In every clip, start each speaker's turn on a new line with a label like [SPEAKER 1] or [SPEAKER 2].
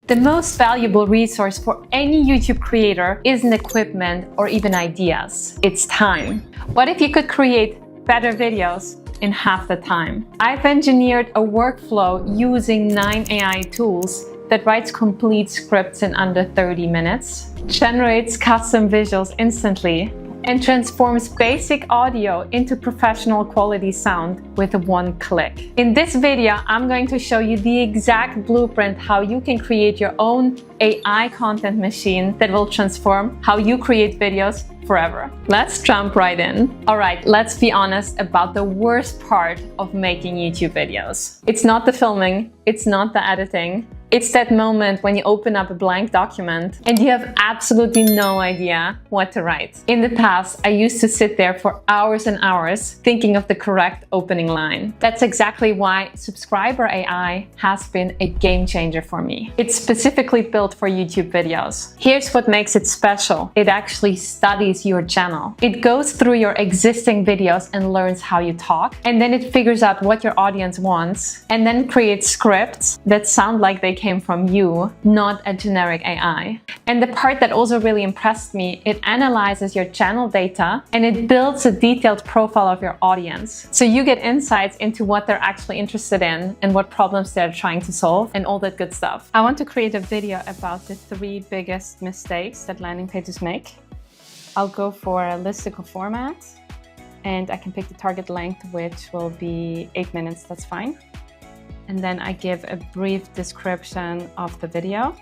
[SPEAKER 1] The most valuable resource for any YouTube creator isn't equipment or even ideas. It's time. What if you could create better videos in half the time? I've engineered a workflow using 9 AI tools that writes complete scripts in under 30 minutes, generates custom visuals instantly, and transforms basic audio into professional quality sound with one click. In this video, I'm going to show you the exact blueprint how you can create your own AI content machine that will transform how you create videos forever. Let's jump right in. All right, let's be honest about the worst part of making YouTube videos. It's not the filming, it's not the editing. It's that moment when you open up a blank document and you have absolutely no idea what to write. In the past, I used to sit there for hours and hours thinking of the correct opening line. That's exactly why Subscriber AI has been a game changer for me. It's specifically built for YouTube videos. Here's what makes it special. It actually studies your channel. It goes through your existing videos and learns how you talk, and then it figures out what your audience wants, and then creates scripts that sound like they came from you, not a generic AI. And the part that also really impressed me, it analyzes your channel data and it builds a detailed profile of your audience. So you get insights into what they're actually interested in and what problems they're trying to solve and all that good stuff. I want to create a video about the 3 biggest mistakes that landing pages make. I'll go for a listicle format and I can pick the target length, which will be 8 minutes, that's fine. And then I give a brief description of the video.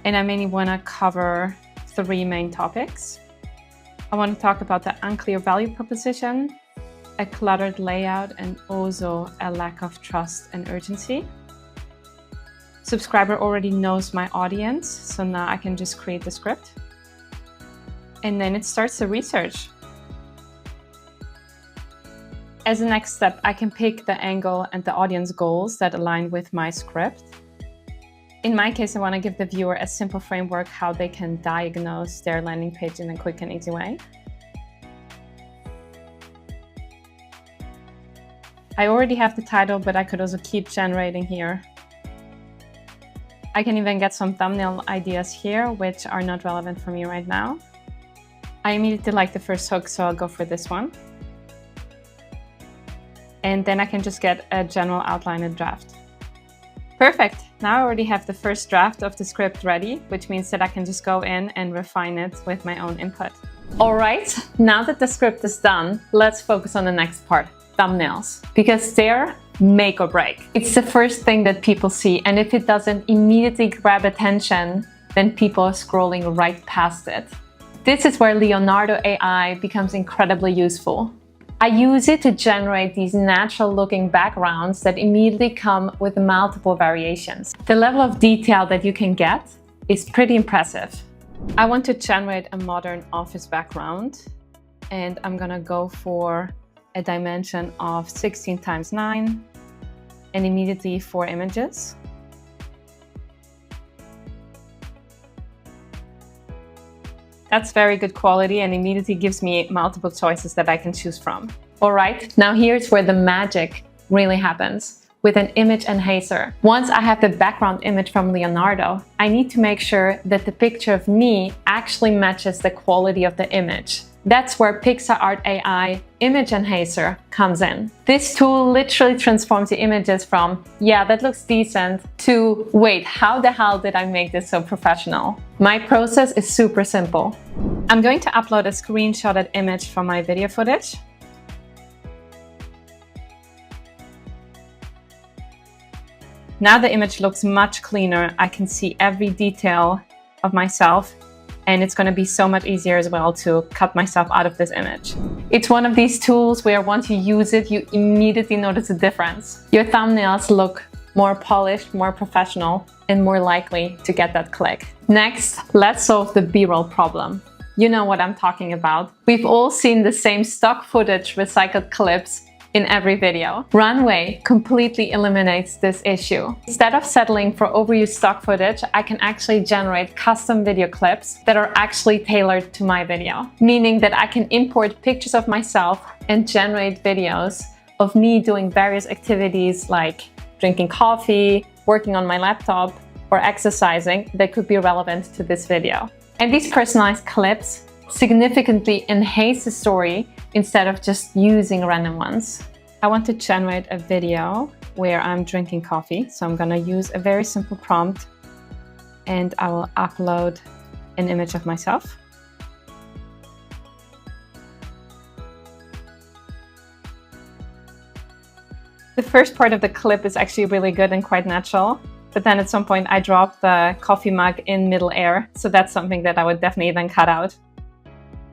[SPEAKER 1] And I mainly want to cover 3 main topics. I want to talk about the unclear value proposition, a cluttered layout, and also a lack of trust and urgency. Subscriber already knows my audience, so now I can just create the script. And then it starts the research. As a next step, I can pick the angle and the audience goals that align with my script. In my case, I want to give the viewer a simple framework how they can diagnose their landing page in a quick and easy way. I already have the title, but I could also keep generating here. I can even get some thumbnail ideas here, which are not relevant for me right now. I immediately like the first hook, so I'll go for this one. And then I can just get a general outline and draft. Perfect! Now I already have the first draft of the script ready, which means that I can just go in and refine it with my own input. All right, now that the script is done, let's focus on the next part, thumbnails. Because they're make or break. It's the first thing that people see, and if it doesn't immediately grab attention, then people are scrolling right past it. This is where Leonardo AI becomes incredibly useful. I use it to generate these natural-looking backgrounds that immediately come with multiple variations. The level of detail that you can get is pretty impressive. I want to generate a modern office background, and I'm gonna go for a dimension of 16 × 9 and immediately 4 images. That's very good quality and immediately gives me multiple choices that I can choose from. All right, now here's where the magic really happens with an image enhancer. Once I have the background image from Leonardo, I need to make sure that the picture of me actually matches the quality of the image. That's where PixArt AI Image Enhancer comes in. This tool literally transforms the images from, yeah, that looks decent, to, wait, how the hell did I make this so professional? My process is super simple. I'm going to upload a screenshotted image from my video footage. Now the image looks much cleaner. I can see every detail of myself. And it's going to be so much easier as well to cut myself out of this image. It's one of these tools where once you use it, you immediately notice a difference. Your thumbnails look more polished, more professional, and more likely to get that click. Next, let's solve the B-roll problem. You know what I'm talking about. We've all seen the same stock footage recycled clips in every video. Runway completely eliminates this issue. Instead of settling for overused stock footage, I can actually generate custom video clips that are actually tailored to my video. Meaning that I can import pictures of myself and generate videos of me doing various activities like drinking coffee, working on my laptop, or exercising that could be relevant to this video. And these personalized clips significantly enhance the story instead of just using random ones. I want to generate a video where I'm drinking coffee, so I'm gonna use a very simple prompt and I will upload an image of myself. The first part of the clip is actually really good and quite natural, but then at some point I dropped the coffee mug in middle air, so that's something that I would definitely then cut out.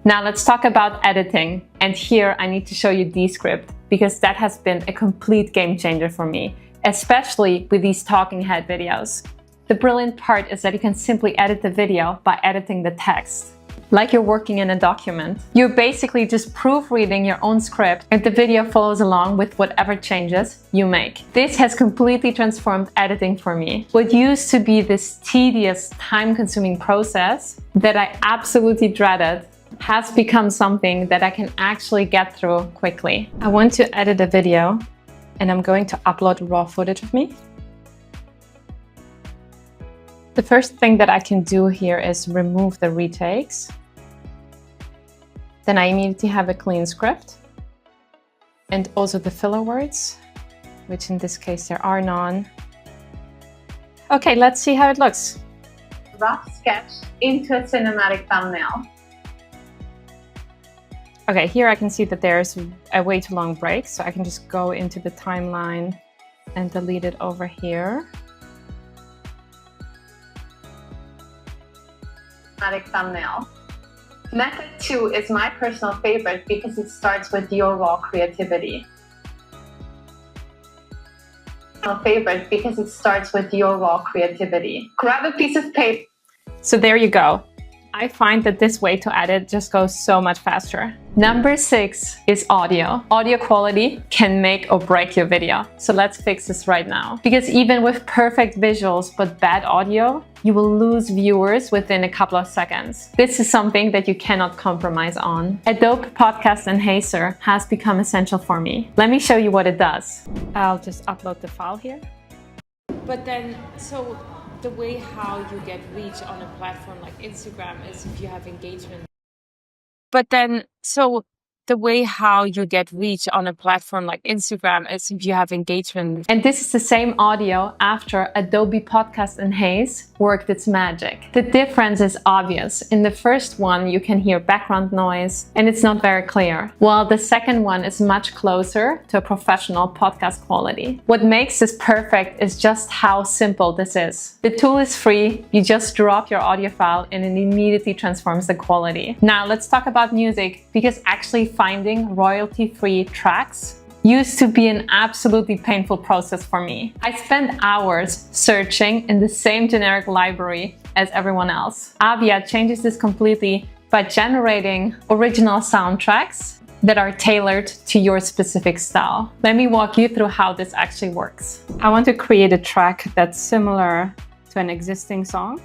[SPEAKER 1] Now let's talk about editing, and here I need to show you Descript because that has been a complete game changer for me, especially with these talking head videos. The brilliant part is that you can simply edit the video by editing the text. Like you're working in a document. You're basically just proofreading your own script and the video follows along with whatever changes you make. This has completely transformed editing for me. What used to be this tedious, time-consuming process that I absolutely dreaded has become something that I can actually get through quickly. I want to edit a video and I'm going to upload raw footage of me. The first thing that I can do here is remove the retakes. Then I immediately have a clean script and also the filler words, which in this case there are none. Okay, let's see how it looks. Rough sketch into a cinematic thumbnail. Okay, here I can see that there's a way too long break, so I can just go into the timeline and delete it over here. Thumbnail. Method 2 is my personal favorite because it starts with your raw creativity. Grab a piece of paper. So there you go. I find that this way to edit just goes so much faster. Number 6 is audio. Audio quality can make or break your video. So let's fix this right now. Because even with perfect visuals but bad audio, you will lose viewers within a couple of seconds. This is something that you cannot compromise on. Adobe Podcast Enhancer has become essential for me. Let me show you what it does. I'll just upload the file here.
[SPEAKER 2] But then, so the way how you get reach on a platform like Instagram is if you have engagement. But then, so the way how you get reach on a platform like Instagram is if you have engagement.
[SPEAKER 1] And this is the same audio after Adobe Podcast Enhance worked its magic. The difference is obvious. In the first one, you can hear background noise and it's not very clear, while the second one is much closer to a professional podcast quality. What makes this perfect is just how simple this is. The tool is free. You just drop your audio file and it immediately transforms the quality. Now let's talk about music, because actually finding royalty-free tracks used to be an absolutely painful process for me. I spent hours searching in the same generic library as everyone else. Avia changes this completely by generating original soundtracks that are tailored to your specific style. Let me walk you through how this actually works.
[SPEAKER 2] I want to create a track that's similar to an existing song.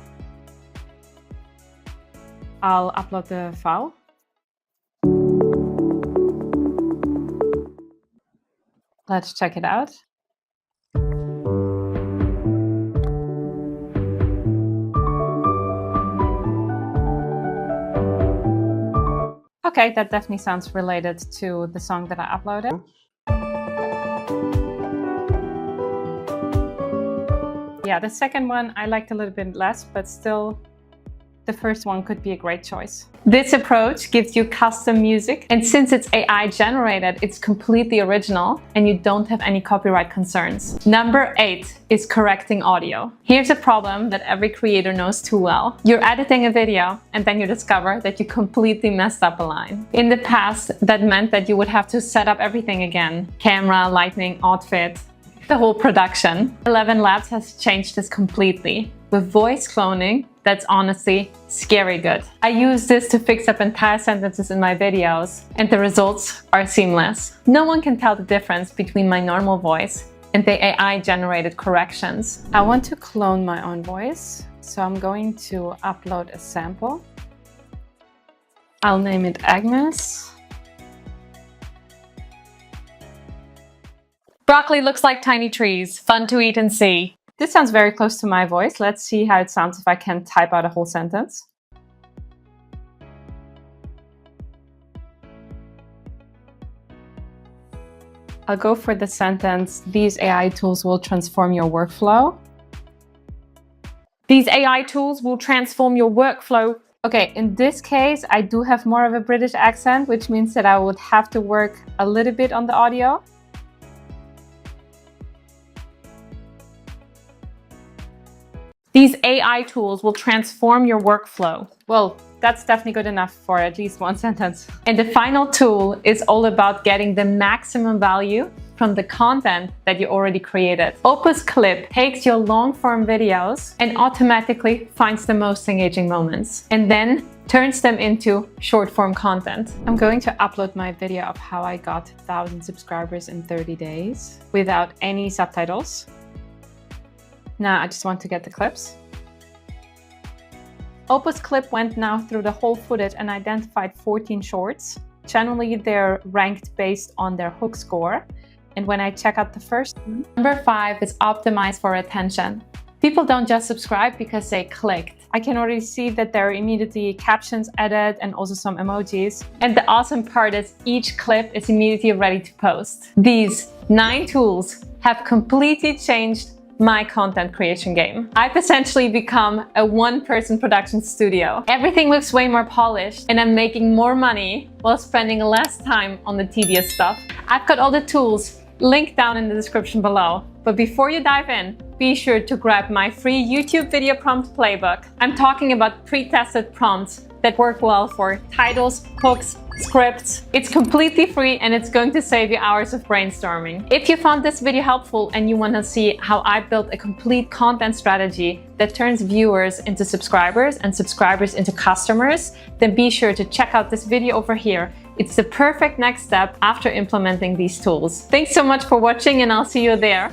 [SPEAKER 2] I'll upload the file. Let's check it out. Okay, that definitely sounds related to the song that I uploaded. Yeah, the second one I liked a little bit less, but still the first one could be a great choice.
[SPEAKER 1] This approach gives you custom music, and since it's AI generated, it's completely original and you don't have any copyright concerns. Number 8 is correcting audio. Here's a problem that every creator knows too well. You're editing a video and then you discover that you completely messed up a line. In the past, that meant that you would have to set up everything again. Camera, lighting, outfit, the whole production. 11 Labs has changed this completely. With voice cloning, that's honestly scary good. I use this to fix up entire sentences in my videos, and the results are seamless. No one can tell the difference between my normal voice and the AI-generated corrections.
[SPEAKER 2] I want to clone my own voice, so I'm going to upload a sample. I'll name it Agnes.
[SPEAKER 1] Broccoli looks like tiny trees, fun to eat and see. This sounds very close to my voice. Let's see how it sounds if I can type out a whole sentence. I'll go for the sentence, these AI tools will transform your workflow. These AI tools will transform your workflow. Okay, in this case, I do have more of a British accent, which means that I would have to work a little bit on the audio. These AI tools will transform your workflow. Well, that's definitely good enough for at least one sentence. And the final tool is all about getting the maximum value from the content that you already created. Opus Clip takes your long-form videos and automatically finds the most engaging moments and then turns them into short-form content. I'm going to upload my video of how I got 1,000 subscribers in 30 days without any subtitles. Now I just want to get the clips. Opus Clip went now through the whole footage and identified 14 shorts. Generally, they're ranked based on their hook score. And when I check out the first one, number 5 is optimized for attention. People don't just subscribe because they clicked. I can already see that there are immediately captions added and also some emojis. And the awesome part is each clip is immediately ready to post. These 9 tools have completely changed my content creation game. I've essentially become a one-person production studio. Everything looks way more polished and I'm making more money while spending less time on the tedious stuff. I've got all the tools linked down in the description below. But before you dive in, be sure to grab my free YouTube video prompt playbook. I'm talking about pre-tested prompts that work well for titles, hooks, scripts. It's completely free and it's going to save you hours of brainstorming. If you found this video helpful and you want to see how I built a complete content strategy that turns viewers into subscribers and subscribers into customers, then be sure to check out this video over here. It's the perfect next step after implementing these tools. Thanks so much for watching and I'll see you there.